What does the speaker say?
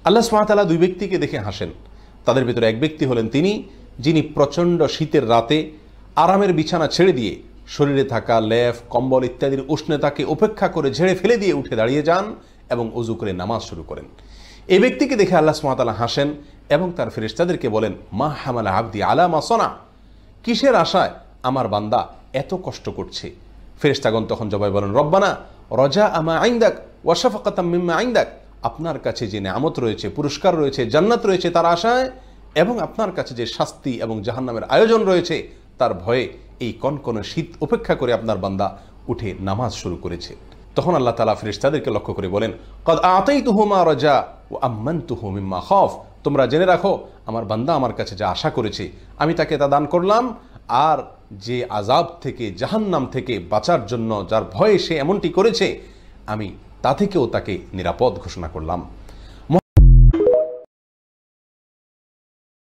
আল্লাহ সুবহানাহু ওয়া তাআলা দুই ব্যক্তিকে দেখে হাসেন। তাদের ভিতরে এক ব্যক্তি হলেন তিনি, যিনি প্রচণ্ড শীতের রাতে আরামের বিছানা ছেড়ে দিয়ে শরীরে থাকা লেফ কম্বল ইত্যাদির উষ্ণতাকে উপেক্ষা করে ঝেড়ে ফেলে দিয়ে উঠে দাঁড়িয়ে যান এবং ওযু করে নামাজ শুরু করেন। এই ব্যক্তিকে দেখে আল্লাহ সুবহানাহু ওয়া তাআলা হাসেন এবং তার ফেরেশতাদেরকে বলেন, মা হামালা আবদি আলা মা সানা, কিসের আশায় আমার বান্দা এত কষ্ট করছে? ফেরেশতাগণ তখন জবাবে বলেন, রব্বানা রজা আমা আইন্দাক ওয়া শাফাকাতাম মিম্মা আইন্দাক, আপনার কাছে যে নেয়ামত রয়েছে, পুরস্কার রয়েছে, জান্নাত রয়েছে তার আশায়, এবং আপনার কাছে যে শাস্তি এবং জাহান্নামের আয়োজন রয়েছে তার ভয়ে এই কনকনে শীত উপেক্ষা করে আপনার বান্দা উঠে নামাজ শুরু করেছে। তখন আল্লাহ তাআলা ফেরেশতাদেরকে লক্ষ্য করে বলেন, কদ আতাইতুহু মা রাজা ওয়া আম্মানতুহু মিম্মা খাফ, তোমরা জেনে রাখো আমার বান্দা আমার কাছে যা আশা করেছে আমি তাকে তা দান করলাম, আর যে আযাব থেকে জাহান্নাম থেকে বাঁচার জন্য যার ভয়ে সে এমনটি করেছে আমি তা থেকেও তাকে নিরাপদ ঘোষণা করলাম।